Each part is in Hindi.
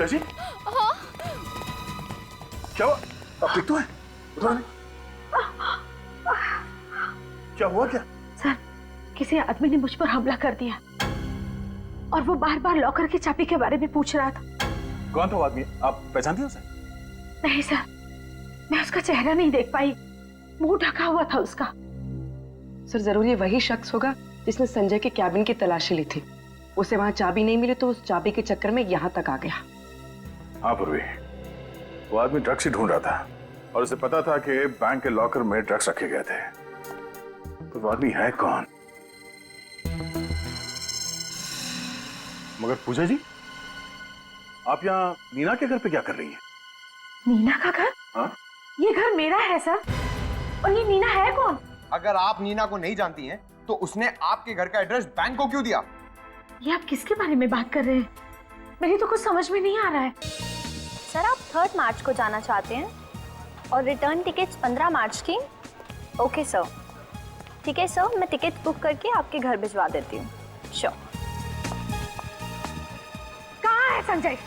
पूजा जी? हाँ। क्या हुआ? आप ठीक तो हैं? उठो नहीं। क्या हुआ क्या? सर, किसी आदमी ने मुझ पर हमला कर दिया और वो बार बार लॉकर की चाबी के बारे में पूछ रहा था। कौन था वो आदमी? आप पहचानती हो उसे? नहीं सर, मैं उसका चेहरा नहीं देख पाई, मुंह ढका हुआ था उसका। सर, जरूर ये वही शख्स होगा जिसने संजय के कैबिन की तलाशी ली थी। उसे वहां चाबी नहीं मिली तो उस चाबी के चक्कर में यहाँ तक आ गया। हाँ पूर्वी, वो आदमी ड्रग्स ही ढूंढ रहा था और उसे पता था कि बैंक के लॉकर में ड्रग्स रखे गए थे। तो वो आदमी है कौन? मगर पूजा जी, आप यहाँ नीना के घर पे क्या कर रही हैं? नीना का घर? हाँ? ये घर मेरा है सर। और ये नीना है कौन? अगर आप नीना को नहीं जानती हैं, तो उसने आपके घर का एड्रेस बैंक को क्यों दिया? ये आप किसके बारे में बात कर रहे हैं? मेरी तो कुछ समझ में नहीं आ रहा है। सर, आप 3 मार्च को जाना चाहते हैं और रिटर्न टिकट्स 15 मार्च की। ओके सर, ठीक है सर, मैं टिकट बुक करके आपके घर भिजवा देती हूँ। श्योर। कहाँ है संजय?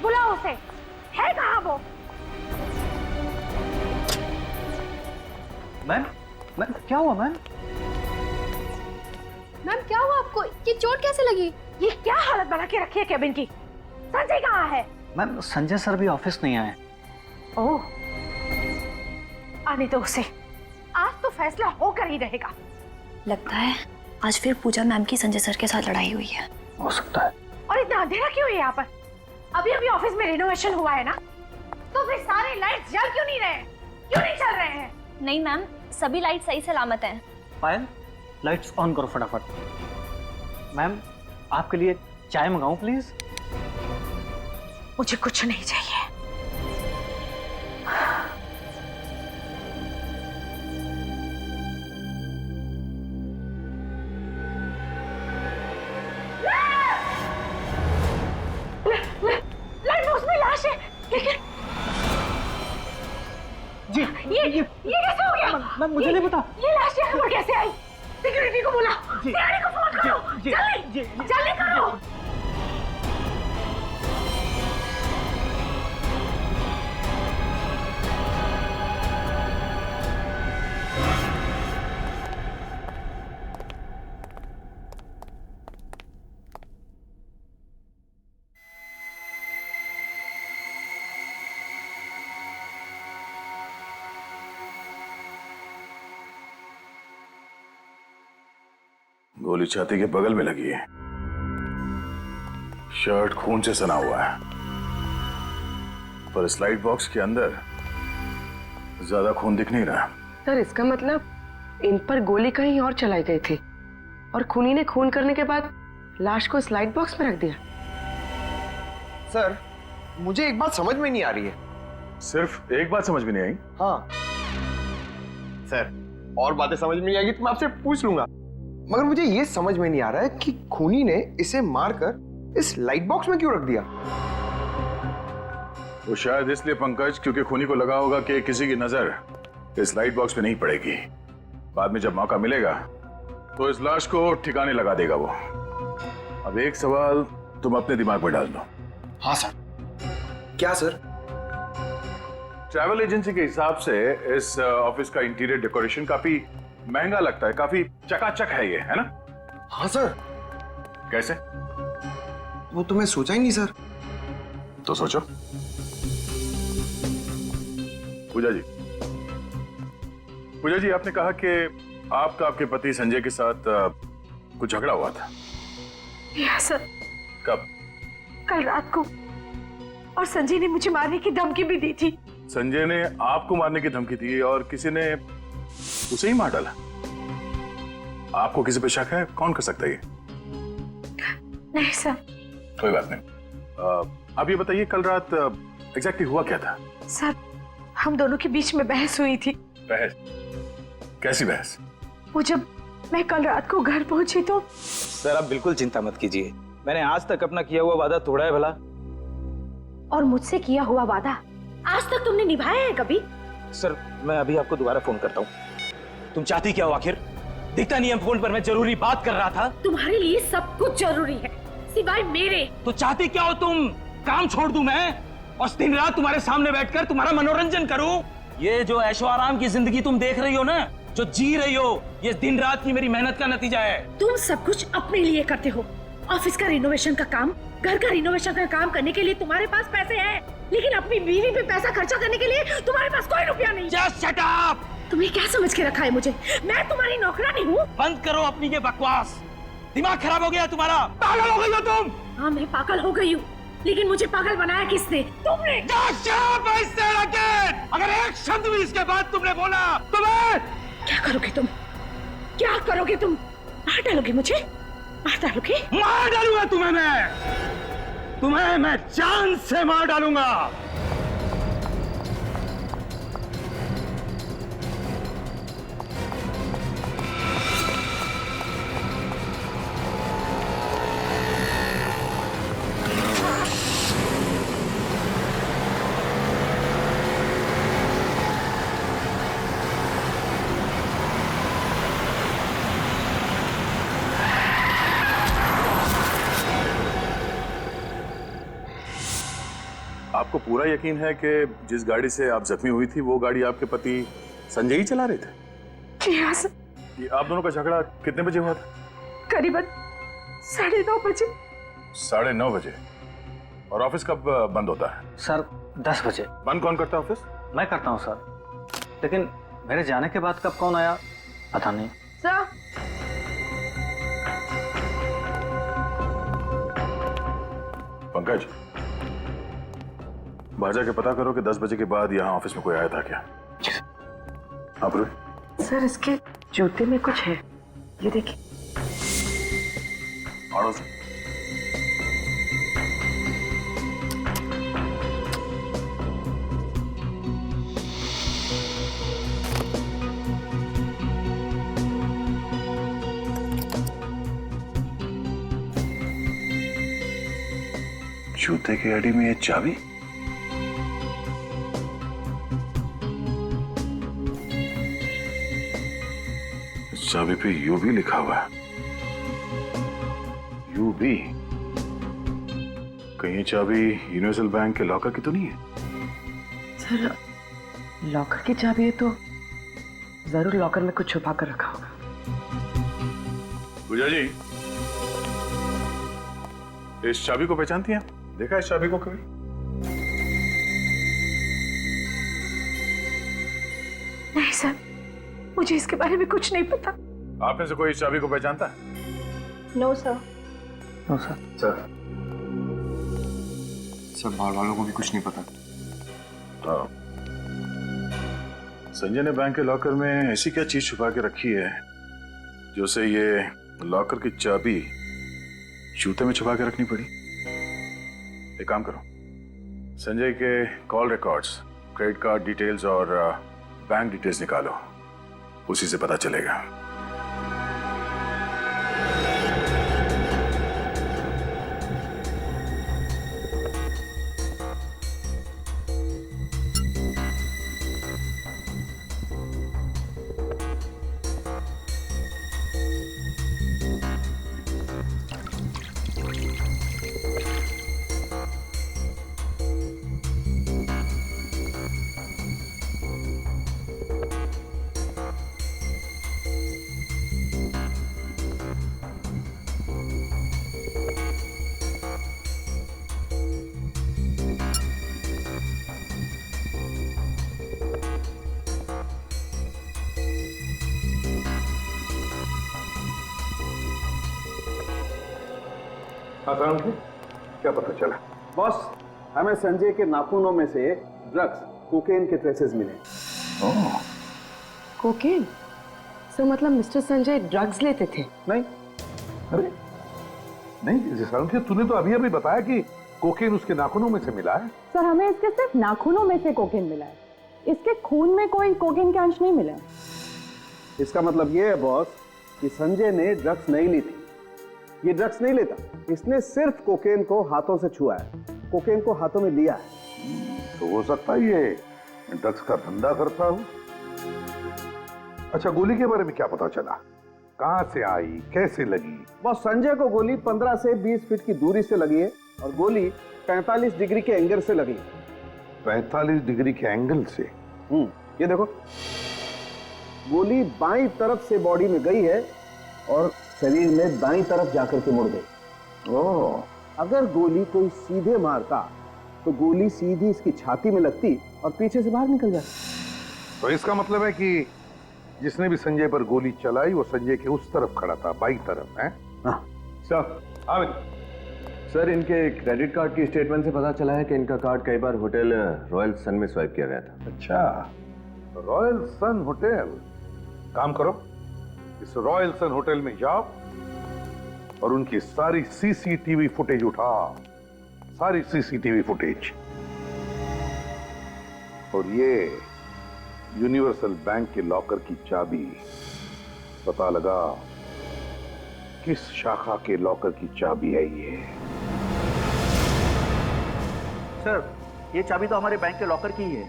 बुलाओ उसे। है कहाँ वो? मैम, मैम क्या हुआ मैम? मैम क्या हुआ आपको? ये चोट कैसे लगी? ये क्या हालत बना के रखी है केबिन की? संजय कहाँ है? मैम, संजय सर भी ऑफिस नहीं आए। ओह, आने दो उसे। आज तो फैसला होकर ही रहेगा। लगता है आज फिर पूजा मैम की संजय सर के साथ लड़ाई हुई है। हो सकता है। और इतना अंधेरा क्यों है यहाँ पर? अभी अभी ऑफिस में रिनोवेशन हुआ है ना, तो फिर सारे लाइट्स जल क्यों नहीं रहे हैं? क्यों नहीं चल रहे हैं? नहीं मैम, सभी लाइट सही सलामत हैं। पायल, लाइट्स ऑन करो फटाफट। मैम, आपके लिए चाय मंगाऊं प्लीज? मुझे कुछ नहीं चाहिए। लाइट बॉक्स में लाश है, लेकिन जी, ये कैसे हो गया? मैम मुझे नहीं पता। ये लाश यहाँ पर कैसे आई? सिक्योरिटी को बुला, सीआईडी को फोन करो, जल्दी जल्दी करो। गोली छाती के बगल में लगी है, शर्ट खून से सना हुआ है, पर स्लाइड बॉक्स के अंदर ज्यादा खून दिख नहीं रहा। सर, इसका मतलब इन पर गोली कहीं और चलाई गई थी और खूनी ने खून करने के बाद लाश को स्लाइड बॉक्स में रख दिया। सर, मुझे एक बात समझ में नहीं आ रही है। सिर्फ एक बात समझ में नहीं आई? हाँ सर, और बातें समझ में नहीं आएगी तो मैं आपसे पूछ लूंगा, मगर मुझे ये समझ में नहीं आ रहा है कि खूनी ने इसे मारकर इस लाइट बॉक्स में क्यों रख दिया? वो शायद इसलिए पंकज, क्योंकि खूनी को लगा होगा कि किसी की नजर इस लाइट बॉक्स पे नहीं पड़ेगी। बाद में जब मौका मिलेगा तो इस लाश को ठिकाने लगा देगा वो। अब एक सवाल तुम अपने दिमाग में डाल दो। हाँ सर। क्या सर? ट्रैवल एजेंसी के हिसाब से इस ऑफिस का इंटीरियर डेकोरेशन काफी महंगा लगता है, काफी चकाचक है ये, है ना? हाँ सर। कैसे? वो तो मैं सोचा ही नहीं सर। तो सोचो। पूजा जी, आपने कहा कि आपका आपके पति संजय के साथ कुछ झगड़ा हुआ था। Yes sir. कब? कल रात को। और संजय ने मुझे मारने की धमकी भी दी थी। संजय ने आपको मारने की धमकी दी और किसी ने उसे ही मार डाला? आपको किसी पे शक है? कौन कर सकता है ये? नहीं सर। कोई बात नहीं। अब ये बताइए, कल रात एग्जैक्टली हुआ क्या था? सर, हम दोनों के बीच में बहस हुई थी। बहस? कैसी बहस? वो जब मैं कल रात को घर पहुंची तो। सर, आप बिल्कुल चिंता मत कीजिए, मैंने आज तक अपना किया हुआ वादा तोड़ा है भला। और मुझसे किया हुआ वादा आज तक तुमने निभाया है कभी? सर, मैं अभी आपको दोबारा फोन करता हूँ। तुम चाहती क्या हो आखिर? दिखता नहीं है फोन पर मैं जरूरी बात कर रहा था। तुम्हारे लिए सब कुछ जरूरी है, सिवाय मेरे। तो चाहती क्या हो तुम? काम छोड़ दूं मैं और दिन रात तुम्हारे सामने बैठकर तुम्हारा मनोरंजन करूं? ये जो ऐशो आराम की जिंदगी तुम देख रही हो ना, जो जी रही हो, ये दिन रात की मेरी मेहनत का नतीजा है। तुम सब कुछ अपने लिए करते हो। ऑफिस का रिनोवेशन का काम, घर का रिनोवेशन का काम करने के लिए तुम्हारे पास पैसे हैं, लेकिन अपनी बीवी पे पैसा खर्चा करने के लिए तुम्हारे पास कोई रुपया नहीं। Just shut up! तुम्हें क्या समझ के रखा है मुझे? मैं तुम्हारी नौकरानी हूँ। बंद करो अपनी ये बकवास। दिमाग खराब हो गया तुम्हारा, पागल हो गई हो तुम। हाँ, मैं पागल हो गई हूँ, लेकिन मुझे पागल बनाया किसने? तुमने। Just shut up, I said again! अगर एक शब्द भी इसके बाद तुमने बोला तो मैं... क्या करोगे तुम? क्या करोगे तुम? मार डालोगे मुझे? मार डालोगे? मार डालूंगा तुम्हें मैं जान से मार डालूंगा। आपको पूरा यकीन है कि जिस गाड़ी से आप जख्मी हुई थी वो गाड़ी आपके पति संजय ही चला रहे थे? जी हाँ सर। ये आप दोनों का झगड़ा कितने बजे हुआ था? करीबन 9:30 बजे। 9:30 बजे। और ऑफिस कब बंद होता है? सर 10 बजे। बंद कौन करता है ऑफिस? मैं करता हूँ सर, लेकिन मेरे जाने के बाद कब कौन आया पता नहीं। सर, पंकज, बाहर जाके पता करो कि 10 बजे के बाद यहाँ ऑफिस में कोई आया था क्या? हाँ पूर्वी। सर इसके जूते में कुछ है, ये देखिए। आड़ो से। जूते की अड़ी में ये चाबी? इस चाबी पे यू भी लिखा हुआ है। यू भी? कहीं ये चाबी यूनिवर्सल बैंक के लॉकर की तो नहीं है? सर लॉकर की चाबी है तो जरूर लॉकर में कुछ छुपा कर रखा होगा। पूजा जी, इस चाबी को पहचानती हैं? देखा इस चाबी को कभी? नहीं सर, मुझे इसके बारे में कुछ नहीं पता। आप में से कोई इस चाबी को पहचानता है? No sir. No sir. सब बाहर वालों को भी कुछ नहीं पता। हाँ। संजय ने बैंक के लॉकर में ऐसी क्या चीज छुपा के रखी है जो उसे ये लॉकर की चाबी जूते में छुपा के रखनी पड़ी? एक काम करो, संजय के call records, credit card details और बैंक डिटेल्स निकालो, उसी से पता चलेगा। क्या पता चला? बॉस, हमें संजय के नाखूनों में से ड्रग्स, कोकेन के ट्रेसेस मिले। कोकेन? सर मतलब मिस्टर संजय ड्रग्स लेते थे? नहीं, अरे नहीं सालुंखे, तूने तो अभी अभी बताया कि कोकेन उसके नाखूनों में से मिला है। सर हमें इसके सिर्फ नाखूनों में से कोकेन मिला है, इसके खून में कोई कोकेन के अंश नहीं मिले। इसका मतलब ये है बॉस कि संजय ने ड्रग्स नहीं ली थी। ये ड्रग्स नहीं लेता, इसने सिर्फ कोकेन को हाथों से छुआ है, कोकेन को हाथों में लिया है। तो हो सकता है ये ड्रग्स का धंधा करता हो। अच्छा, गोली के बारे में क्या पता चला? कहां से आई, कैसे लगी? बॉस, संजय को गोली 15 से 20 फीट की दूरी से लगी है और गोली 45 डिग्री के एंगल से लगी है। 45 डिग्री के एंगल से? ये देखो, गोली बाईं तरफ से बॉडी में गई है और शरीर में दाईं तरफ जाकर के मुड़ गई। ओह, अगर गोली कोई सीधे मारता तो गोली सीधी इसकी छाती में लगती और पीछे से बाहर निकल जाती। तो इसका मतलब है कि जिसने भी संजय पर गोली चलाई वो संजय के उस तरफ खड़ा था, बाईं तरफ है? हाँ सर, हाँ सर इनके क्रेडिट कार्ड की स्टेटमेंट से पता चला है कि इनका कार्ड कई बार होटल रॉयल सन में स्वाइप किया गया था। अच्छा, रॉयल सन होटल। काम करो, इस रॉयल सन होटल में जाओ और उनकी सारी सीसीटीवी फुटेज उठाओ, सारी सीसीटीवी फुटेज। और ये यूनिवर्सल बैंक के लॉकर की चाबी पता लगा किस शाखा के लॉकर की चाबी है ये। सर, ये चाबी तो हमारे बैंक के लॉकर की ही है।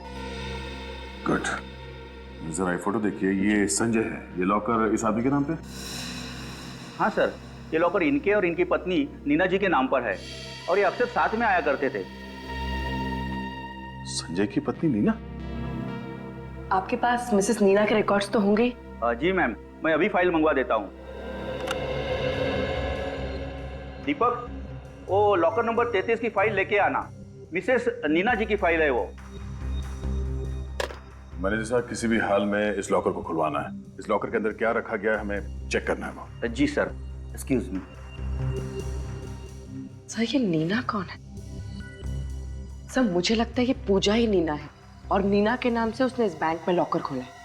गुड। जरा ये फोटो देखिए, ये संजय है, ये लॉकर इस आदमी के नाम पे? हाँ सर, ये लॉकर इनके और इनकी पत्नी नीना जी के नाम पर है और ये अक्सर साथ में आया करते थे। संजय की पत्नी नीना? आपके पास मिसेस नीना के रिकॉर्ड्स तो होंगे? जी मैम, मैं अभी फाइल मंगवा देता हूँ। दीपक, वो लॉकर नंबर 33 की फाइल लेके आना। मिसेस नीना जी की फाइल है वो। मैनेजर साहब, किसी भी हाल में इस लॉकर को खुलवाना है। इस लॉकर के अंदर क्या रखा गया है हमें चेक करना है वो। जी सर, एक्सक्यूज मी। सर, ये नीना कौन है? सर, मुझे लगता है ये पूजा ही नीना है और नीना के नाम से उसने इस बैंक में लॉकर खोला है।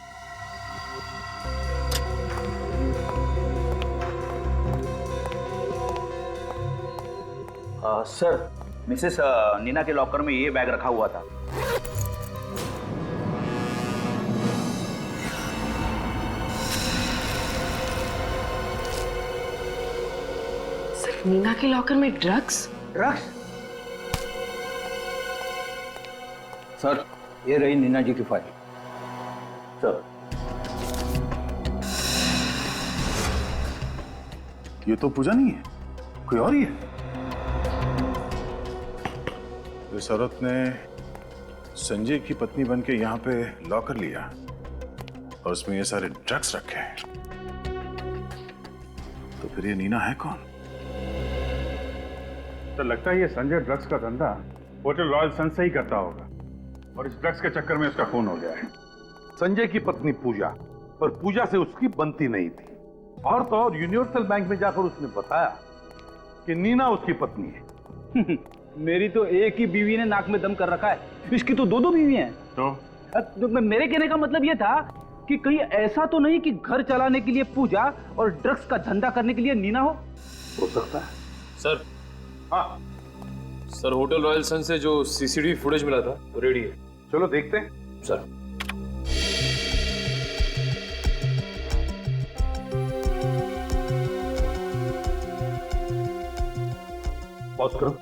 सर, मिसेस नीना के लॉकर में ये बैग रखा हुआ था। सिर्फ नीना के लॉकर में ड्रग्स? ड्रग्स? सर, ये रही नीना जी की फाइल। सर, ये तो पूजा नहीं है, कोई और ही है। इस औरत ने संजय की पत्नी बनके यहाँ पे लॉकर लिया और उसमें ये सारे ड्रग्स रखे हैं। तो फिर ये नीना है कौन? तो लगता है ये संजय ड्रग्स का धंधा होटल रॉयल सन से ही करता होगा और इस ड्रग्स के चक्कर में उसका खून हो गया है। संजय की पत्नी पूजा, पर पूजा से उसकी बनती नहीं थी। और तो और यूनिवर्सल बैंक में जाकर उसने बताया कि नीना उसकी पत्नी है। मेरी तो एक ही बीवी ने नाक में दम कर रखा है, इसकी तो दो बीवी हैं। तो मेरे कहने का मतलब ये था कि कहीं ऐसा तो नहीं कि घर चलाने के लिए पूजा और ड्रग्स का धंधा करने के लिए नीना हो सकता है। सर, हाँ सर, होटल रॉयल सन से जो सीसीटीवी फुटेज मिला था वो रेडी है। चलो देखते हैं। सर, पॉज करो।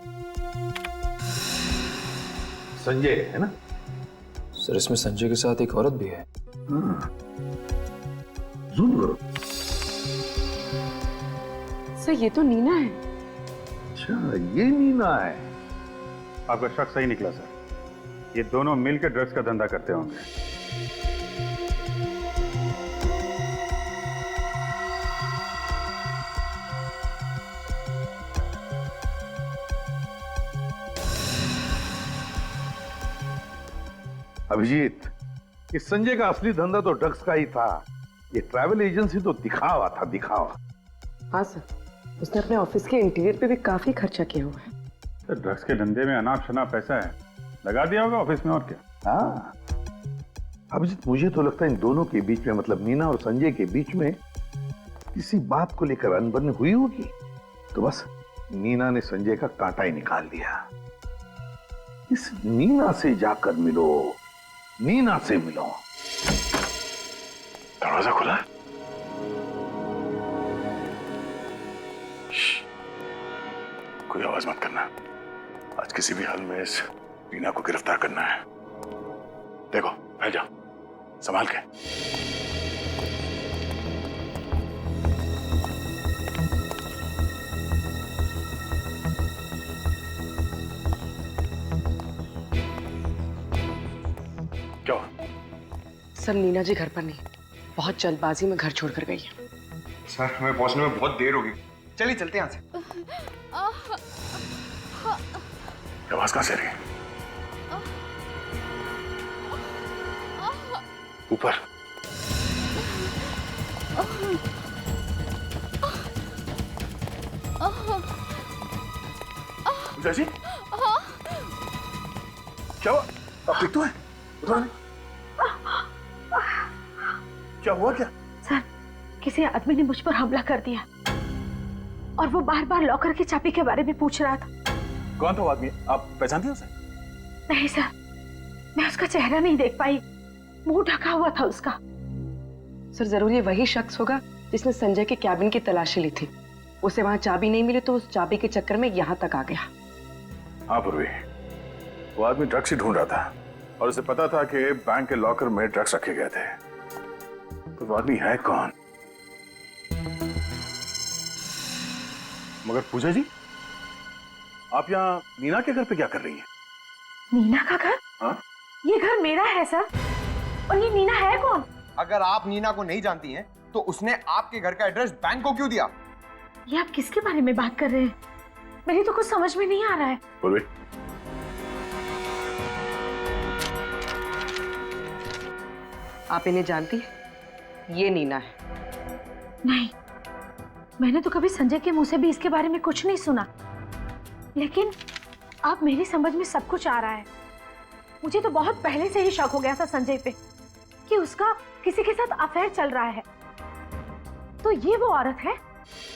संजय है ना? सर, इसमें संजय के साथ एक औरत भी है। जूम करो। सर, ये तो नीना है। अच्छा, ये नीना है। आपका शक सही निकला सर, ये दोनों मिलकर ड्रग्स का धंधा करते होंगे। अभिजीत, इस संजय का असली धंधा तो ड्रग्स का ही था। ये ट्रैवल एजेंसी तो दिखावा था, दिखावा। हाँ सर, उसने अपने ऑफिस के इंटीरियर पे भी काफी खर्चा किया हुआ है। तो ड्रग्स के धंधे में अनाप शनाप पैसा है, लगा दिया होगा ऑफिस में, और क्या। हाँ अभिजीत, मुझे तो लगता है इन दोनों के बीच में, मतलब नीना और संजय के बीच में किसी बात को लेकर अनबन हुई होगी। तो बस नीना ने संजय का कांटा ही निकाल दिया। इस नीना से जाकर मिलो, नीना से मिलो। दरवाजा खुला है? कोई आवाज मत करना। आज किसी भी हाल में इस नीना को गिरफ्तार करना है। देखो, फैल जाओ, संभाल के। सर नीना जी घर पर नहीं, बहुत जल्दबाजी में घर छोड़कर गई है। सर हमें पहुंचने में बहुत देर होगी, चलिए चलते हैं यहाँ से। आवाज कहां से आ रही है? ऊपर। पूजा जी, क्या हुआ? आप ठीक तो हैं? उठो नहीं। क्या हुआ क्या? सर, किसी आदमी ने मुझ पर हमला कर दिया और वो बार बार लॉकर की चाबी के बारे में पूछ रहा था। कौन था वो आदमी? आप पहचानती हैं उसे? नहीं सर, मैं उसका चेहरा नहीं देख पाई, मुंह ढका हुआ था उसका। सर जरूर ये वही शख्स होगा जिसने संजय के कैबिन की तलाशी ली थी। उसे वहां चाबी नहीं मिली तो उस चाबी के चक्कर में यहाँ तक आ गया। हाँ पूर्वी, वो आदमी ड्रग्स ही ढूंढ रहा था और उसे पता था कि बैंक के लॉकर में ड्रग्स रखे गए थे। तो वो आदमी है कौन? मगर पूजा जी, आप यहाँ नीना के घर पे क्या कर रही हैं? नीना का घर? हाँ? ये घर मेरा है सर। और ये नीना है कौन? अगर आप नीना को नहीं जानती हैं, तो उसने आपके घर का एड्रेस बैंक को क्यों दिया? ये आप किसके बारे में बात कर रहे हैं? मेरी तो कुछ समझ में नहीं आ रहा है। पूर्वी, आप इन्हें जानती हैं? ये नीना है। नहीं, मैंने तो कभी संजय के मुंह से भी इसके बारे में कुछ नहीं सुना, लेकिन अब मेरी समझ में सब कुछ आ रहा है। मुझे तो बहुत पहले से ही शक हो गया था संजय पे कि उसका किसी के साथ अफेयर चल रहा है। तो ये वो औरत है?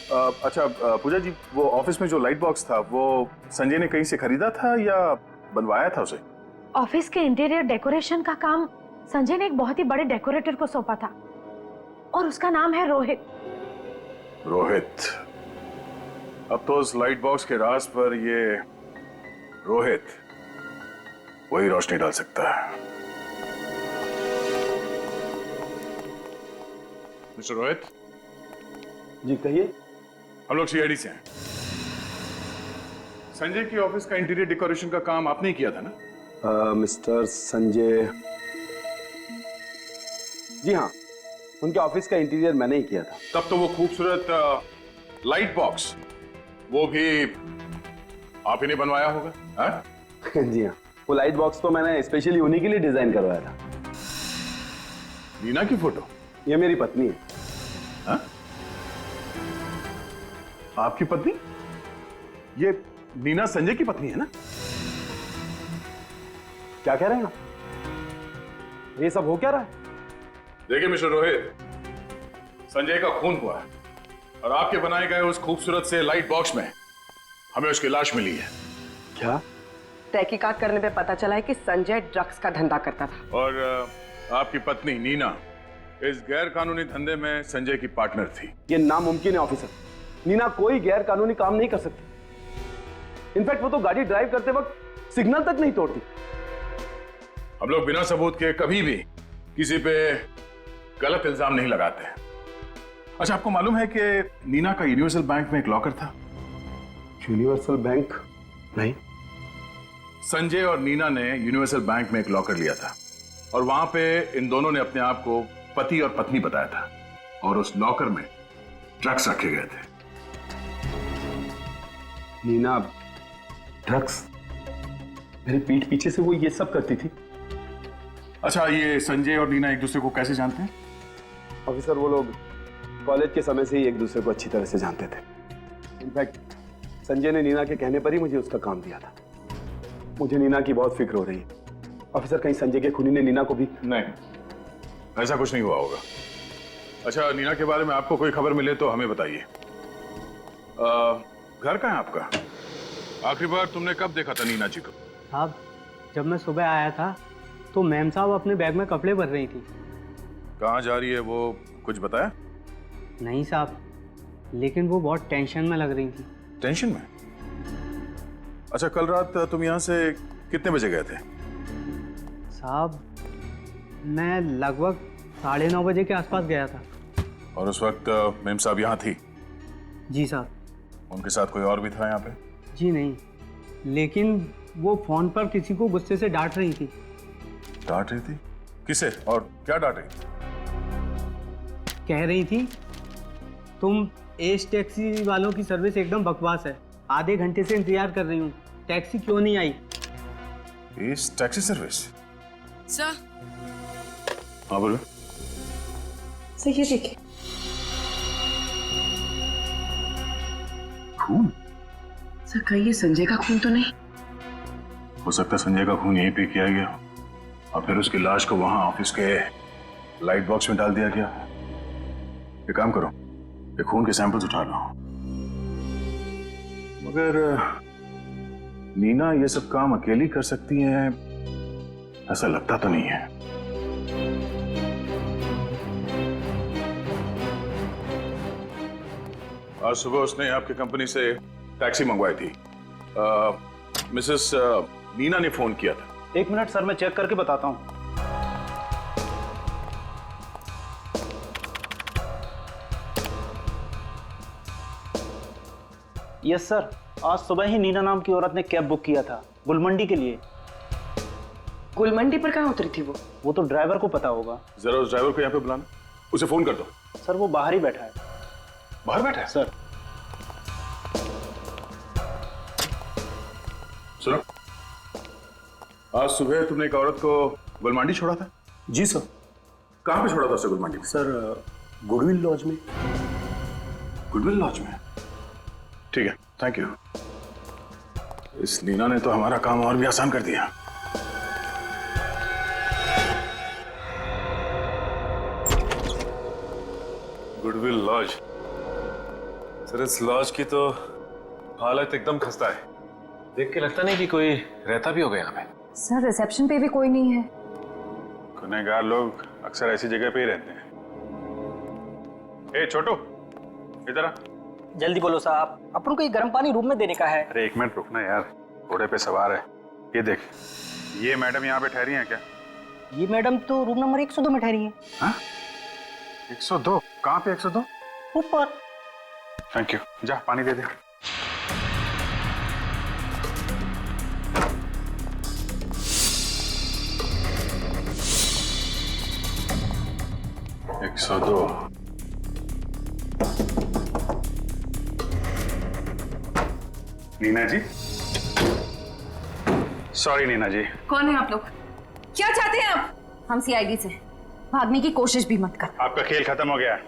अच्छा पूजा जी, वो ऑफिस में जो लाइट बॉक्स था वो संजय ने कहीं से खरीदा था या बनवाया था उसे? ऑफिस के इंटीरियर डेकोरेशन का काम संजय ने एक बहुत ही बड़े डेकोरेटर को सौंपा था और उसका नाम है रोहित। रोहित? अब तो उस लाइट बॉक्स के राज पर ये रोहित वही रोशनी डाल सकता है। मिस्टर रोहित जी कहिए। हम लोग सीआईडी से हैं। संजय की ऑफिस का इंटीरियर डेकोरेशन का काम आपने ही किया था ना? मिस्टर संजय, जी हाँ, उनके ऑफिस का इंटीरियर मैंने ही किया था। तब तो वो खूबसूरत लाइट बॉक्स वो भी आप ही ने बनवाया होगा? हाँ? जी हाँ, वो लाइट बॉक्स तो मैंने स्पेशली उन्हीं के लिए डिजाइन करवाया था। नीना की फोटो? ये मेरी पत्नी है। हाँ? आपकी पत्नी? ये नीना संजय की पत्नी है ना? क्या कह रहे हैं आप? ये सब हो क्या रहा है? देखिए मिस्टर रोहित, संजय का खून हुआ है और आपके बनाए गए उस खूबसूरत से लाइट बॉक्स में हमें उसकी लाश मिली है। क्या? तहकीकात करने पे पता चला है कि संजय ड्रग्स का धंधा करता था और आपकी पत्नी नीना इस गैर कानूनी धंधे में संजय की पार्टनर थी। ये नामुमकिन है ऑफिसर। नीना कोई गैर कानूनी काम नहीं कर सकती। इनफैक्ट वो तो गाड़ी ड्राइव करते वक्त सिग्नल तक नहीं तोड़ती। हम लोग बिना सबूत के कभी भी किसी पे गलत इल्जाम नहीं लगाते। अच्छा, आपको मालूम है कि नीना का यूनिवर्सल बैंक में एक लॉकर था? Universal bank? नहीं। संजय और नीना ने यूनिवर्सल बैंक में एक लॉकर लिया था और वहां पे इन दोनों ने अपने आप को पति और पत्नी बताया था और उस लॉकर में ड्रग्स रखे गए थे। नीना ड्रग्स? मेरी पीठ पीछे से वो ये सब करती थी? अच्छा, ये संजय और नीना एक दूसरे को कैसे जानते हैं? ऑफिसर, वो लोग कॉलेज के समय से ही एक दूसरे को अच्छी तरह से जानते थे। इनफैक्ट संजय ने नीना के कहने पर ही मुझे उसका काम दिया था। मुझे नीना की बहुत फिक्र हो रही है। ऑफिसर, कहीं संजय के खूनी ने नीना को भी? नहीं, ऐसा कुछ नहीं हुआ होगा। अच्छा, नीना के बारे में आपको कोई खबर मिले तो हमें बताइए। घर कहाँ है आपका? आखिरी बार तुमने कब देखा था नीना जी को? साहब, जब मैं सुबह आया था तो मैम साहब अपने बैग में कपड़े भर रही थी। कहाँ जा रही है वो कुछ बताया? नहीं साहब, लेकिन वो बहुत टेंशन में लग रही थी। टेंशन में? अच्छा, कल रात तुम यहाँ से कितने बजे गए थे? साहब, मैं लगभग 9:30 बजे के आसपास गया था। और उस वक्त मैम साहब यहाँ थी? जी साहब। उनके साथ कोई और भी था यहाँ पे? जी नहीं, लेकिन वो फोन पर किसी को गुस्से से डांट रही थी। डांट रही थी? किसे और क्या डांटे? कह रही थी तुम एस टैक्सी वालों की सर्विस एकदम बकवास है, आधे घंटे से इंतजार कर रही हूँ, टैक्सी क्यों नहीं आई? इस टैक्सी सर्विस? सर। हाँ बोलो। सर ये देखिए। खून? सर कहीं ये संजय का खून तो नहीं? हो सकता है संजय का खून यहीं पे किया गया और फिर उसकी लाश को वहां ऑफिस के लाइट बॉक्स में डाल दिया गया। एक काम करो, ये खून के सैंपल्स उठा लो। मगर नीना ये सब काम अकेली कर सकती है ऐसा लगता तो नहीं है। आज सुबह उसने आपकी कंपनी से टैक्सी मंगवाई थी। मिसेस नीना ने फोन किया था। 1 मिनट सर, मैं चेक करके बताता हूँ। यस सर, आज सुबह ही नीना नाम की औरत ने कैब बुक किया था गुलमंडी के लिए। गुलमंडी पर कहाँ उतरी थी वो? वो तो ड्राइवर को पता होगा। जरा उस ड्राइवर को यहाँ पे बुलाना, उसे फोन कर दो। सर वो बाहर ही बैठा है। बाहर बैठा है? सर सुनो, आज सुबह तुमने एक औरत को गुलमंडी छोड़ा था? जी सर। कहाँ पे छोड़ा था उसे गुलमंडी में? सर गुडविल लॉज में। गुडविल लॉज में? ठीक है, थैंक यू। इस नीना ने तो हमारा काम और भी आसान कर दिया। Goodwill lodge? सर इस लॉज की तो हालत एकदम खस्ता है, देख के लगता नहीं कि कोई रहता भी होगा यहाँ पे। सर रिसेप्शन पे भी कोई नहीं है। गुनहगार लोग अक्सर ऐसी जगह पे ही रहते हैं। ए छोटू, इधर आ। जल्दी बोलो साहब, अपन को ये गर्म पानी रूम में देने का है। अरे 1 मिनट रुकना यार, घोड़े पे सवार है। ये देख, ये मैडम यहाँ पे ठहरी हैं क्या? ये मैडम तो रूम नंबर 102 में ठहरी है। हाँ? 102? कहाँ पे 102? ऊपर। थैंक यू, जा पानी दे दे। नीना जी, सॉरी नीना जी। कौन है आप लोग? क्या चाहते हैं आप? हम सीआईडी से। भागने की कोशिश भी मत कर। आपका खेल खत्म हो गया है।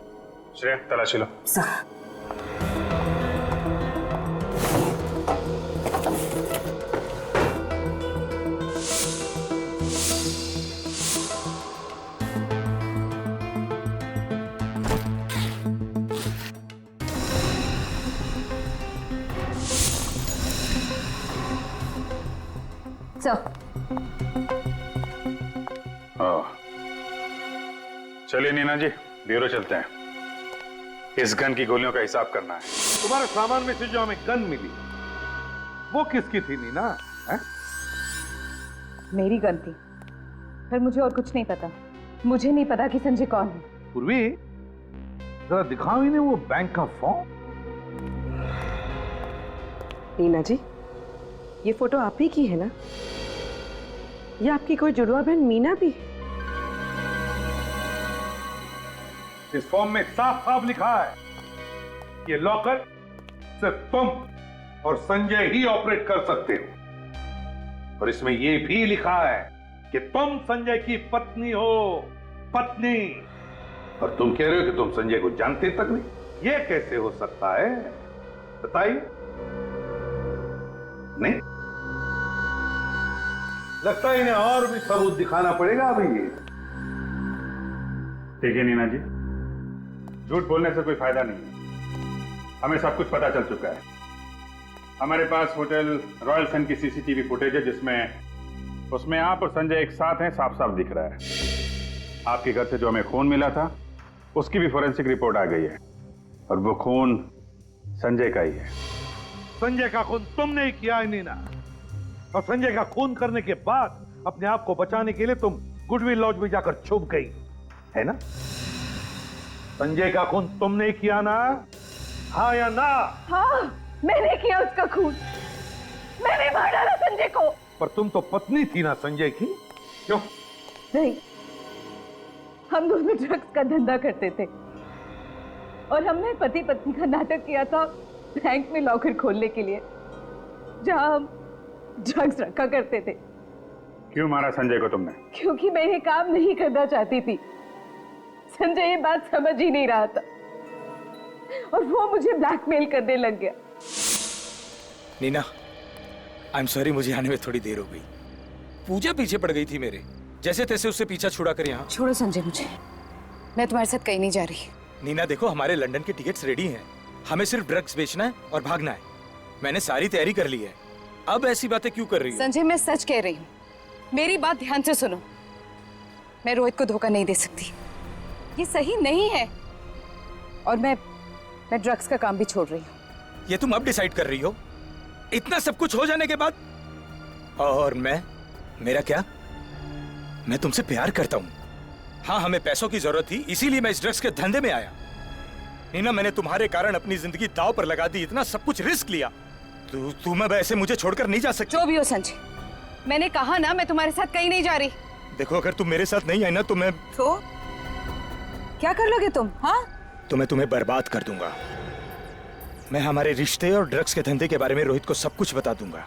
श्रेया तलाशी लो। सर चलिए नीना जी, ब्यूरो चलते हैं। इस गन की गोलियों का हिसाब करना है। तुम्हारे सामान में से जो हमें गन मिली वो किसकी थी नीना? है? मेरी गन थी, पर मुझे और कुछ नहीं पता। मुझे नहीं पता कि संजय कौन है। पूर्वी, जरा दिखाओ इन्हें वो बैंक का फॉर्म। नीना जी, ये फोटो आप ही की है ना? ये आपकी कोई जुड़वा बहन मीना भी? इस फॉर्म में साफ साफ लिखा है ये लॉकर सिर्फ तुम और संजय ही ऑपरेट कर सकते हो, और इसमें यह भी लिखा है कि तुम संजय की पत्नी हो। पत्नी। और तुम कह रहे हो कि तुम संजय को जानते तक नहीं। यह कैसे हो सकता है बताइए? नहीं लगता है इन्हें और भी सबूत दिखाना पड़ेगा अभी। ठीक है नीना जी, झूठ बोलने से कोई फायदा नहीं है। हमें सब कुछ पता चल चुका है। हमारे पास होटल रॉयल सन की सीसीटीवी फुटेज है जिसमें उसमें आप और संजय एक साथ हैं, साफ साफ दिख रहा है। आपके घर से जो हमें खून मिला था उसकी भी फोरेंसिक रिपोर्ट आ गई है और वो खून संजय का ही है। संजय का खून तुमने ही किया है नीना, और संजय का खून करने के बाद अपने आप को बचाने के लिए तुम गुडविल लॉज में जाकर छुप गई है ना? संजय का खून तुमने ही किया ना? हाँ या ना? हाँ, मैंने किया उसका खून। मैंने मार डाला संजय को। पर तुम तो पत्नी थी ना संजय की, क्यों? नहीं, हम दोनों ड्रग्स का धंधा करते थे और हमने पति पत्नी का नाटक किया था बैंक में लॉकर खोलने के लिए, जहां हम ड्रग्स रखा करते थे। क्यों मारा संजय को तुमने? क्योंकि मैं ये काम नहीं करना चाहती थी। संजय ये बात समझ ही नहीं रहा था और वो मुझे ब्लैकमेल करने लग गया। नीना, आई एम सॉरी, मुझे आने में थोड़ी देर हो गई। पूजा पीछे पड़ गई थी मेरे, जैसे तैसे उससे पीछा छुड़ा कर यहाँ। छोड़ो संजय मुझे, मैं तुम्हारे साथ कहीं नहीं जा रही। नीना देखो, हमारे लंदन के टिकट्स रेडी हैं, हमें सिर्फ ड्रग्स बेचना है और भागना है। मैंने सारी तैयारी कर ली है, अब ऐसी बातें क्यों कर रही हो? संजय मैं सच कह रही हूँ, मेरी बात ध्यान से सुनो। मैं रोहित को धोखा नहीं दे सकती, ये सही नहीं है। और मैं ड्रग्स का काम भी छोड़ रही हूँ। ये तुम अब डिसाइड कर रही हो, इतना सब कुछ हो जाने के बाद? और मेरा क्या? मैं तुमसे प्यार करता हूँ। हाँ, हमें पैसों की जरूरत थी, इसीलिए मैं इस ड्रग्स के धंधे में आया। नीना, मैंने तुम्हारे कारण अपनी जिंदगी दांव पर लगा दी, इतना सब कुछ रिस्क लिया। तुम अब ऐसे मुझे छोड़कर नहीं जा सकती। जो भी हो संजय, मैंने कहा ना मैं तुम्हारे साथ कहीं नहीं जा रही। देखो, अगर तुम मेरे साथ नहीं आई ना तो मैं क्या कर लोगे तुम? हाँ, तो मैं तुम्हें बर्बाद कर दूंगा। मैं हमारे रिश्ते और ड्रग्स के धंधे के बारे में रोहित को सब कुछ बता दूंगा।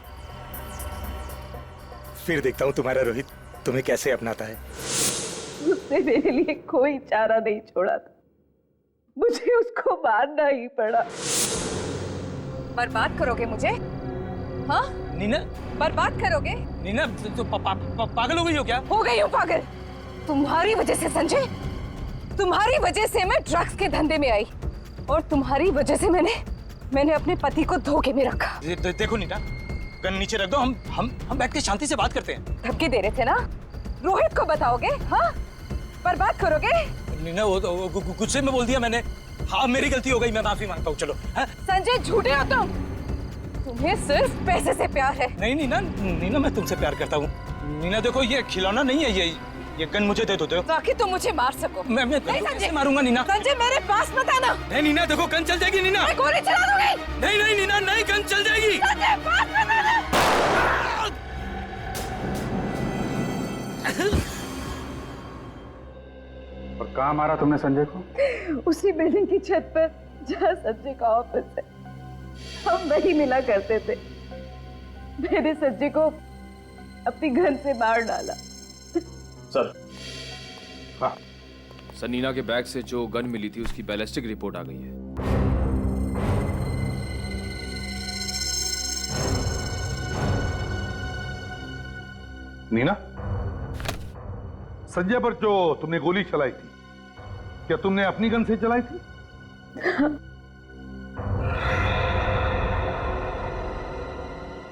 फिर देखता हूँ तुम्हारा रोहित तुम्हें कैसे अपनाता है। उसने मेरे लिए कोई चारा नहीं छोड़ा था, मुझे उसको मारना ही पड़ा। बर्बाद करोगे मुझे? हाँ नीना, बर्बाद करोगे? नीना, तो पागल हो गई हो क्या? हो गई हूँ पागल, तुम्हारी वजह से संजय, तुम्हारी वजह से मैं ड्रग्स के धंधे में आई और तुम्हारी वजह से मैंने अपने पति को धोखे में रखा। देखो नीना, गन नीचे रख दो, हम बैठ के शांति से बात करते हैं। धमकी दे रहे थे ना? रोहित को बताओगे? हाँ, बर्बाद करोगे? नीना, वो गुस्से में बोल दिया मैंने। हाँ, मेरी गलती हो गई, मैं माफी मांगता हूँ। चलो। संजय झूठे हो तुम, तुम्हें सिर्फ पैसे से प्यार है। नहीं नीना, मैं तुमसे प्यार करता हूँ। नीना देखो, ये खिलौना नहीं है, ये गन मुझे दे दो। ताकि तुम मुझे मार सको। मैं कैसे मारूंगा नीना? संजय मेरे पास मत आना। नहीं नीना, देखो गन चल जाएगी नीना। मैं गोली चला दूंगी। नहीं नीना, नहीं, गन चल जाएगी। संजय पास मत आना। और कहाँ मारा तुमने संजय को? उसी बिल्डिंग की छत पर जहाँ संजय का ऑफिस है, हम वही मिला करते थे। मैंने संजय को अपनी गन से मार डाला। सर। हाँ सर, नीना के बैग से जो गन मिली थी उसकी बैलिस्टिक रिपोर्ट आ गई है। नीना, संजय पर जो तुमने गोली चलाई थी, क्या तुमने अपनी गन से चलाई थी?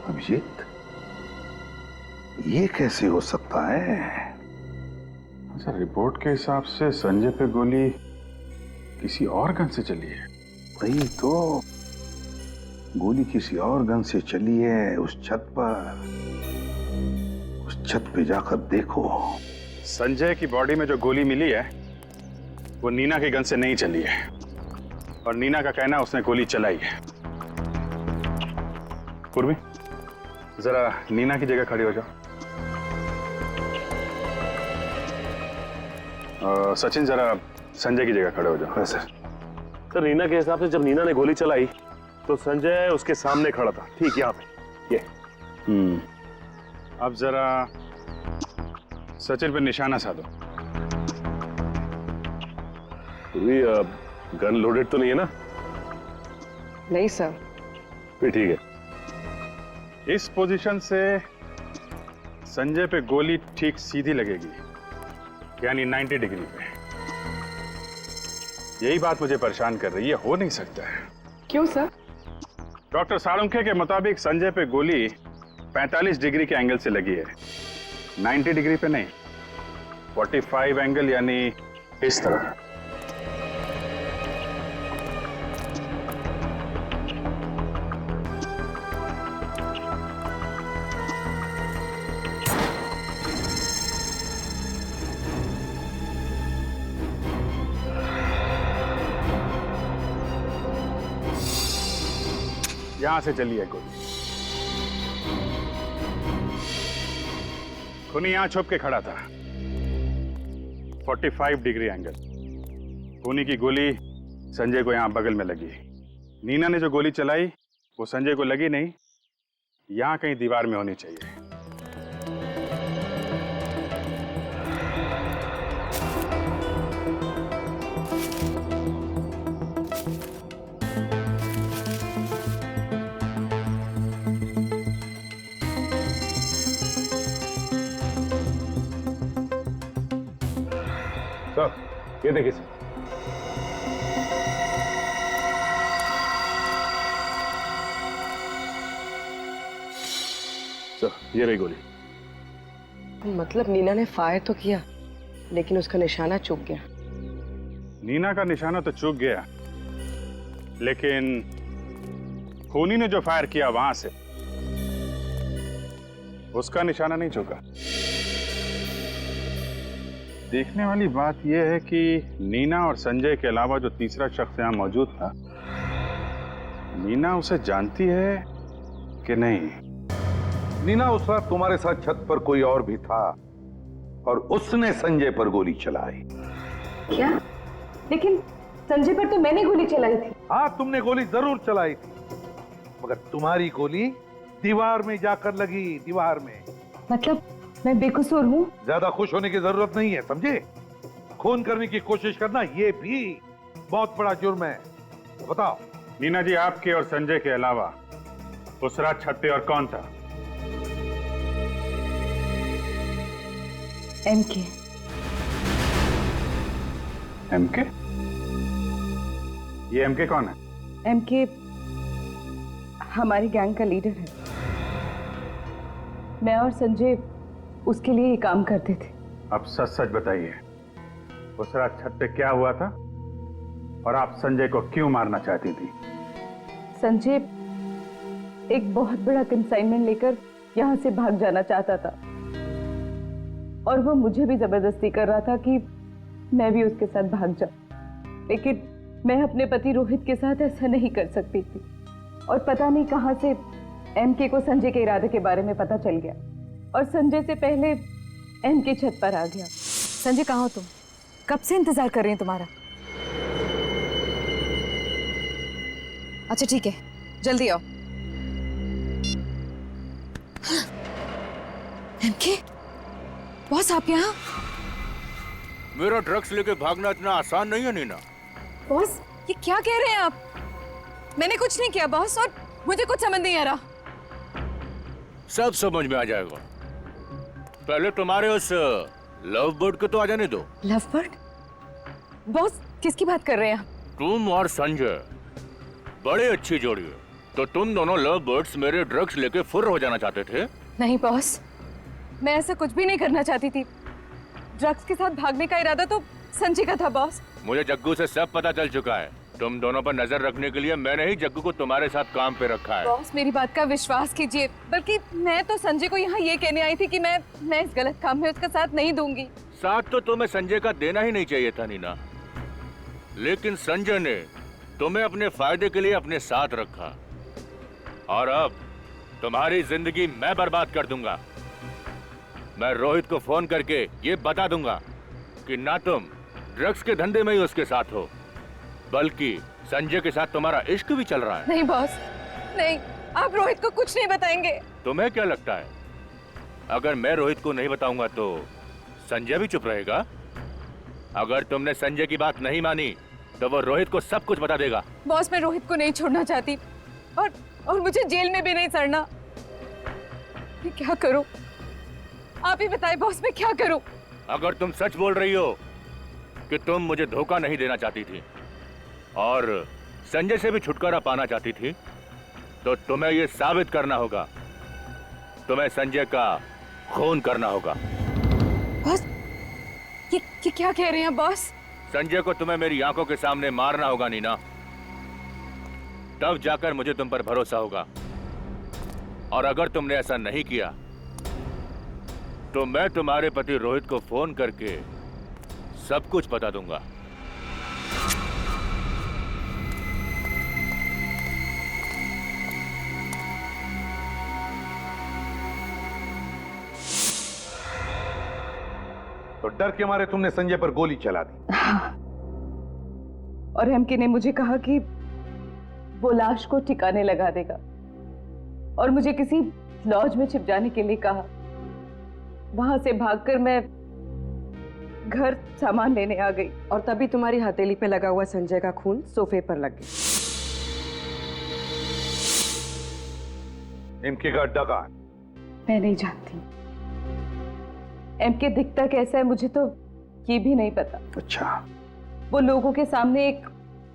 अभिजीत, ये कैसे हो सकता है? सर, रिपोर्ट के हिसाब से संजय पे गोली किसी और गन से चली है। वही तो, गोली किसी और गन से चली है। उस छत पर, उस छत पे जाकर देखो। संजय की बॉडी में जो गोली मिली है वो नीना की गन से नहीं चली है, और नीना का कहना उसने गोली चलाई है। पूर्वी, जरा नीना की जगह खड़े हो जाओ। सचिन, जरा संजय की जगह खड़े हो जाओ। सर, नीना के हिसाब से जब नीना ने गोली चलाई तो संजय उसके सामने खड़ा था, ठीक यहाँ पे। ये अब जरा सचिन पे निशाना साधो। गन लोडेड तो नहीं है ना? नहीं सर। फिर ठीक है। इस पोजीशन से संजय पे गोली ठीक सीधी लगेगी, यानी 90 डिग्री पे। यही बात मुझे परेशान कर रही है। हो नहीं सकता है। क्यों सर? डॉक्टर साळुंखे के मुताबिक संजय पे गोली 45 डिग्री के एंगल से लगी है, 90 डिग्री पे नहीं। 45 एंगल, यानी इस तरह। यहां से चली है गोली। खूनी यहां छुप के खड़ा था, 45 डिग्री एंगल। खूनी की गोली संजय को यहाँ बगल में लगी। नीना ने जो गोली चलाई वो संजय को लगी नहीं, यहाँ कहीं दीवार में होनी चाहिए। सर, ये देखिए सर। सर, ये रही गोली। मतलब नीना ने फायर तो किया, लेकिन उसका निशाना चूक गया। नीना का निशाना तो चूक गया, लेकिन खूनी ने जो फायर किया वहां से उसका निशाना नहीं चूका। देखने वाली बात यह है कि नीना और संजय के अलावा जो तीसरा शख्स यहां मौजूद था, नीना उसे जानती है कि नहीं? नीना उस वक्त तुम्हारे साथ छत पर कोई और भी था और उसने संजय पर गोली चलाई। क्या? लेकिन संजय पर तो मैंने गोली चलाई थी। हाँ, तुमने गोली जरूर चलाई थी, मगर तुम्हारी गोली दीवार में जाकर लगी, दीवार में। मतलब मैं बेकसूर हूँ? ज्यादा खुश होने की जरूरत नहीं है, समझे? खून करने की कोशिश करना ये भी बहुत बड़ा जुर्म है। तो बताओ नीना जी, आपके और संजय के अलावा उस रात छत पे और कौन था? एमके। एमके? ये एमके कौन है? एमके हमारी गैंग का लीडर है। मैं और संजय उसके लिए ही काम करते थे। अब सच सच बताइए, उस रात छत पे क्या हुआ था और आप संजय को क्यों मारना चाहती थी? संजय एक बहुत बड़ा कंसाइनमेंट लेकर यहाँ से भाग जाना चाहता था और वो मुझे भी जबरदस्ती कर रहा था कि मैं भी उसके साथ भाग जाऊं, लेकिन मैं अपने पति रोहित के साथ ऐसा नहीं कर सकती थी। और पता नहीं कहां से एमके को संजय के इरादे के बारे में पता चल गया और संजय से पहले एमके छत पर आ गया। संजय कहाँ हो तुम? कब से इंतजार कर रही हूँ तुम्हारा। अच्छा ठीक है, जल्दी आओ। एमके, बॉस आप यहाँ? मेरा ड्रग्स लेके भागना इतना आसान नहीं है नीना। बॉस ये क्या कह रहे हैं आप? मैंने कुछ नहीं किया बॉस, और मुझे कुछ समझ नहीं आ रहा। सब समझ में आ जाएगा। पहले तुम्हारे उस लव बर्ड को तो आ जाने दो। Love bird? बॉस किसकी बात कर रहे हैं आप? तुम और संजय बड़ी अच्छी जोड़ी है, तो तुम दोनों लव बर्ड्स मेरे ड्रग्स लेके फुर्र हो जाना चाहते थे? नहीं बॉस, मैं ऐसा कुछ भी नहीं करना चाहती थी। ड्रग्स के साथ भागने का इरादा तो संजय का था बॉस। मुझे जग्गू से सब पता चल चुका है। तुम दोनों पर नजर रखने के लिए मैंने ही जग्गू को तुम्हारे साथ काम पे रखा है। बॉस मेरी बात का विश्वास कीजिए, बल्कि मैं तो संजय को यहाँ ये कहने आई थी कि मैं इस गलत काम में उसका साथ नहीं दूंगी। साथ तो तुम्हें संजय का देना ही नहीं चाहिए था नीना, लेकिन संजय ने तुम्हें अपने फायदे के लिए अपने साथ रखा और अब तुम्हारी जिंदगी मैं बर्बाद कर दूंगा। मैं रोहित को फोन करके ये बता दूंगा कि ना तुम ड्रग्स के धंधे में ही उसके साथ हो, बल्कि संजय के साथ तुम्हारा इश्क भी चल रहा है। नहीं बॉस, नहीं, आप रोहित को कुछ नहीं बताएंगे। तुम्हें क्या लगता है, अगर मैं रोहित को नहीं बताऊंगा तो संजय भी चुप रहेगा? अगर तुमने संजय की बात नहीं मानी तो वो रोहित को सब कुछ बता देगा। बॉस मैं रोहित को नहीं छोड़ना चाहती और मुझे जेल में भी नहीं सड़ना। मैं क्या करूं? आप ही बताएं बॉस, मैं क्या करूं? अगर तुम सच बोल रही हो कि तुम मुझे धोखा नहीं देना चाहती थी और संजय से भी छुटकारा पाना चाहती थी, तो तुम्हें यह साबित करना होगा, तुम्हें संजय का खून करना होगा। बॉस ये क्या कह रहे हैं बॉस? संजय को तुम्हें मेरी आंखों के सामने मारना होगा नीना, तब जाकर मुझे तुम पर भरोसा होगा। और अगर तुमने ऐसा नहीं किया तो मैं तुम्हारे पति रोहित को फोन करके सब कुछ बता दूंगा। तो डर के मारे तुमने संजय पर गोली चला दी। और एमके ने मुझे कहा कि वो लाश को ठिकाने लगा देगा और मुझे किसी लॉज में छिप जाने के लिए कहा। वहां से भागकर मैं घर सामान लेने आ गई और तभी तुम्हारी हथेली पे लगा हुआ संजय का खून सोफे पर लग गया। एमके का अड्डा कहाँ है? मैं नहीं जानती। एमके दिखता कैसा है मुझे तो ये भी नहीं पता। अच्छा, वो लोगों के सामने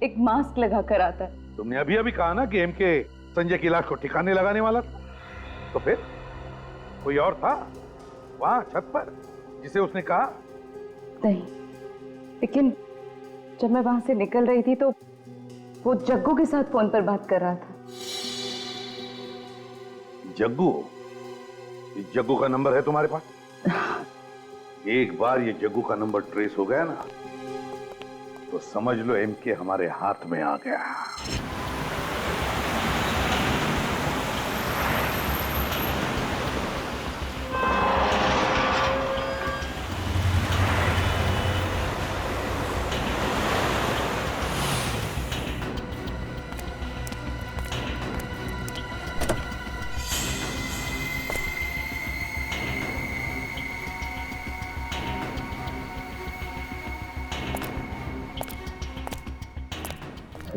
एक मास्क लगा कर आता है। तुमने अभी अभी कहा ना कि एमके संजय की लाश को ठिकाने लगाने वाला था, तो फिर कोई और था वहां छत पर जिसे उसने कहा? नहीं, लेकिन जब मैं वहां से निकल रही थी तो वो जग्गू के साथ फोन पर बात कर रहा था। जग्गू? इस जग्गू का नंबर है तुम्हारे पास? एक बार ये जग्गू का नंबर ट्रेस हो गया ना तो समझ लो एमके हमारे हाथ में आ गया।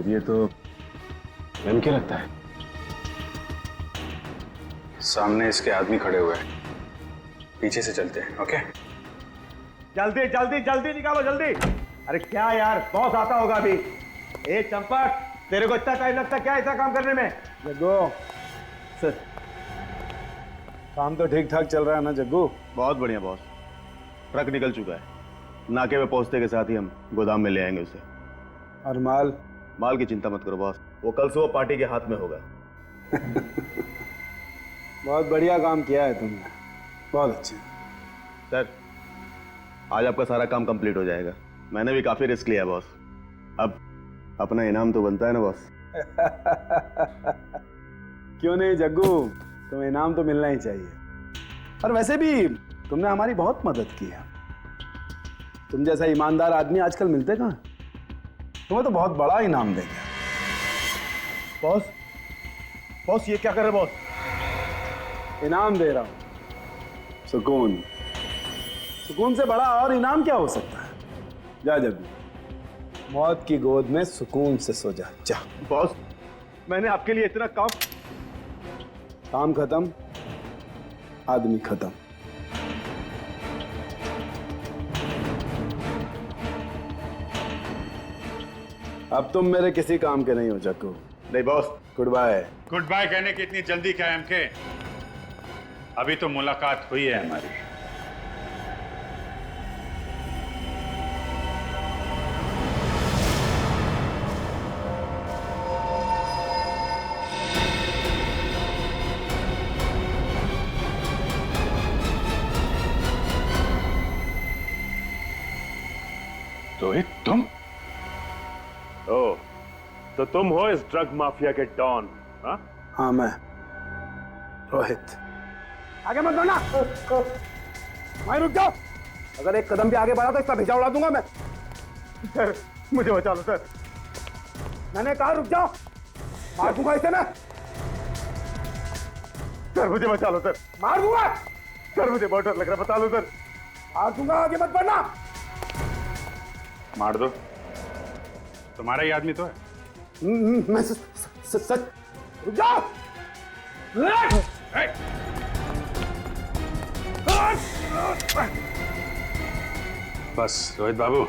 ये तो एमके लगता है। सामने इसके आदमी खड़े हुए हैं, पीछे से चलते हैं। ओके, जल्दी जल्दी जल्दी निकालो जल्दी। अरे क्या यार, बॉस आता होगा अभी। ए चंपक, तेरे को इतना टाइम लगता क्या ऐसा काम करने में? जग्गू सर, काम तो ठीक ठाक चल रहा है ना जग्गू? बहुत बढ़िया बॉस, ट्रक निकल चुका है। नाके पे पहुंचते के साथ ही हम गोदाम में ले आएंगे उसे। और माल? माल की चिंता मत करो बॉस, वो कल सुबह पार्टी के हाथ में होगा। बहुत बढ़िया काम किया है तुमने, बहुत अच्छा। सर, आज आपका सारा काम कंप्लीट हो जाएगा। मैंने भी काफी रिस्क लिया बॉस, अब अपना इनाम तो बनता है ना बॉस। क्यों नहीं जग्गू, तुम्हें इनाम तो मिलना ही चाहिए। और वैसे भी तुमने हमारी बहुत मदद की है। तुम जैसा ईमानदार आदमी आजकल मिलते कहाँ? तुम्हें तो बहुत बड़ा इनाम देंगे। बॉस, बॉस ये क्या कर रहे बॉस? इनाम दे रहा हूं, सुकून। सुकून से बड़ा और इनाम क्या हो सकता है? जा जग्गू, मौत की गोद में सुकून से सो जा। जा बॉस, मैंने आपके लिए इतना काम खत्म, आदमी खत्म। अब तुम मेरे किसी काम के नहीं हो जग्गू। नहीं boss. Good bye. Good bye कहने की इतनी जल्दी क्या है एमके? अभी तो मुलाकात हुई है हमारी। रोहित, तुम? ओ, तो तुम हो इस ड्रग माफिया के डॉन? हाँ मैं रोहित। आगे मत बढ़ना। वहीं रुक जाओ, अगर एक कदम भी आगे बढ़ा तो इसका भेजा उड़ा दूंगा मैं। सर मुझे बचा लो सर। मैंने कहा रुक जाओ, मार दूंगा इसे मैं। सर मुझे बचा लो सर। मार दूंगा सर, मुझे बहुत डर लग रहा है, बता लो सर। मार दूंगा, आगे मत बढ़ना। मार दो, तुम्हारा ही आदमी तो है। मैं सच। रुक जाओ। बस रोहित बाबू,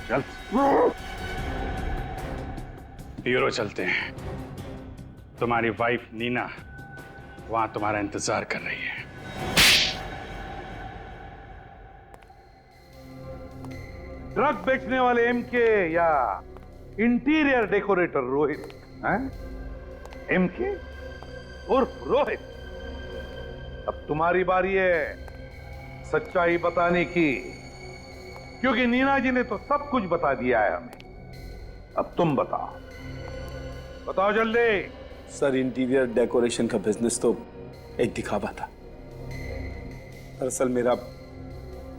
चल ब्यूरो चलते हैं। तुम्हारी वाइफ नीना वहां तुम्हारा इंतजार कर रही है। ड्रग बेचने वाले एमके या इंटीरियर डेकोरेटर रोहित? एमके उर्फ रोहित, अब तुम्हारी बारी है सच्चाई बताने की। क्योंकि नीना जी ने तो सब कुछ बता दिया है हमें। अब तुम बताओ, बताओ जल्दी। सर, इंटीरियर डेकोरेशन का बिजनेस तो एक दिखावा था। दरअसल मेरा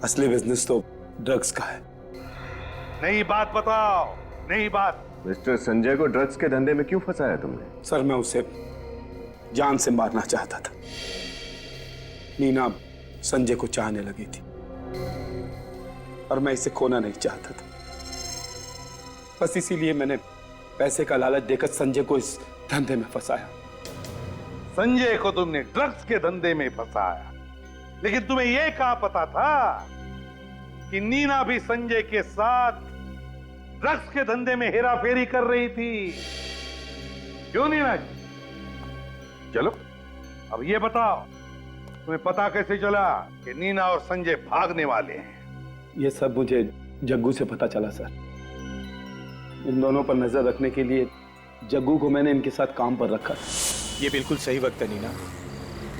असली बिजनेस तो ड्रग्स का है। नई बात बताओ, नई बात। मिस्टर संजय को ड्रग्स के धंधे में क्यों फंसाया तुमने? सर, मैं उसे जान से मारना चाहता था। नीना संजय को चाहने लगी थी और मैं इसे खोना नहीं चाहता था। बस इसीलिए मैंने पैसे का लालच देकर संजय को इस धंधे में फंसाया। संजय को तुमने ड्रग्स के धंधे में फंसाया, लेकिन तुम्हें यह कहाँ पता था कि नीना भी संजय के साथ ड्रग्स के धंधे में हेराफेरी कर रही थी? क्यों नीना जी? चलो अब ये बताओ, तुम्हें पता कैसे चला कि नीना और संजय भागने वाले हैं? ये सब मुझे जग्गू से पता चला सर। इन दोनों पर नजर रखने के लिए जग्गू को मैंने इनके साथ काम पर रखा। ये बिल्कुल सही वक्त है नीना।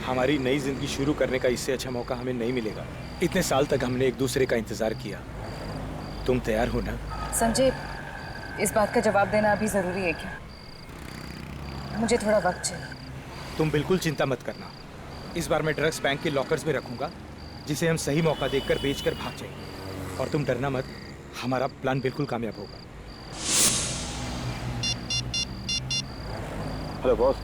हमारी नई जिंदगी शुरू करने का इससे अच्छा मौका हमें नहीं मिलेगा। इतने साल तक हमने एक दूसरे का इंतजार किया। तुम तैयार हो ना? संजय, इस बात का जवाब देना अभी जरूरी है क्या? मुझे थोड़ा वक्त चाहिए। तुम बिल्कुल चिंता मत करना। इस बार मैं ड्रग्स बैंक के लॉकर्स में रखूंगा, जिसे हम सही मौका देखकर बेचकर भाग जाएंगे। और तुम डरना मत, हमारा प्लान बिल्कुल कामयाब होगा। हेलो बॉस,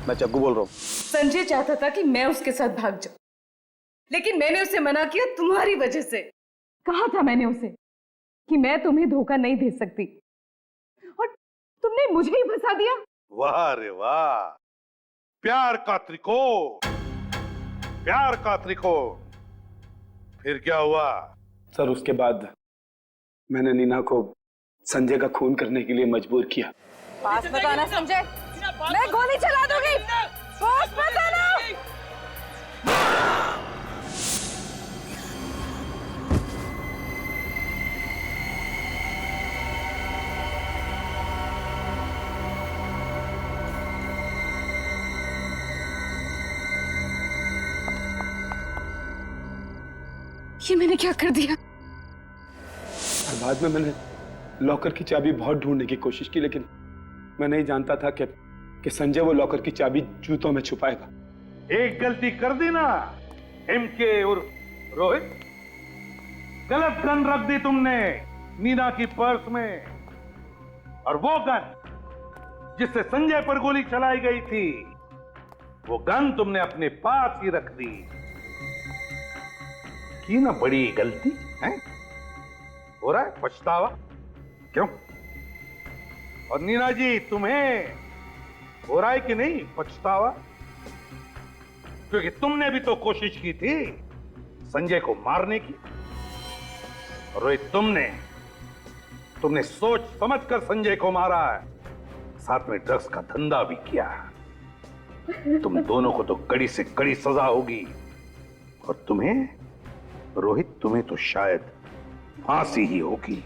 मैं जग्गू बोल रहा हूँ। संजय चाहता था कि मैं उसके साथ भाग जाऊं, लेकिन मैंने उसे मना किया तुम्हारी वजह से। कहा था मैंने उसे कि मैं तुम्हें धोखा नहीं दे सकती, और तुमने मुझे ही फंसा दिया। वाह रे वाह, प्यार का त्रिकोण, प्यार का त्रिकोण। फिर क्या हुआ? सर, उसके बाद मैंने नीना को संजय का खून करने के लिए मजबूर किया। पास मत आना संजय, मैं गोली चला दूंगी। पास मत आना। ये मैंने क्या कर दिया? बाद में मैंने लॉकर की चाबी बहुत ढूंढने की कोशिश की, लेकिन मैं नहीं जानता था कि संजय वो लॉकर की चाबी जूतों में छुपाएगा। एक गलती कर दी ना एमके और रोहित, गलत गन रख दी तुमने नीना की पर्स में, और वो गन जिससे संजय पर गोली चलाई गई थी, वो गन तुमने अपने पास ही रख दी। की ना बड़ी गलती है? हो रहा है पछतावा? क्यों? और नीना जी, तुम्हें हो रहा है कि नहीं पछतावा? क्योंकि तुमने भी तो कोशिश की थी संजय को मारने की। और रोहित, तुमने सोच समझकर संजय को मारा है, साथ में ड्रग्स का धंधा भी किया। तुम दोनों को तो कड़ी से कड़ी सजा होगी, और तुम्हें रोहित, तुम्हें तो शायद फांसी ही होगी।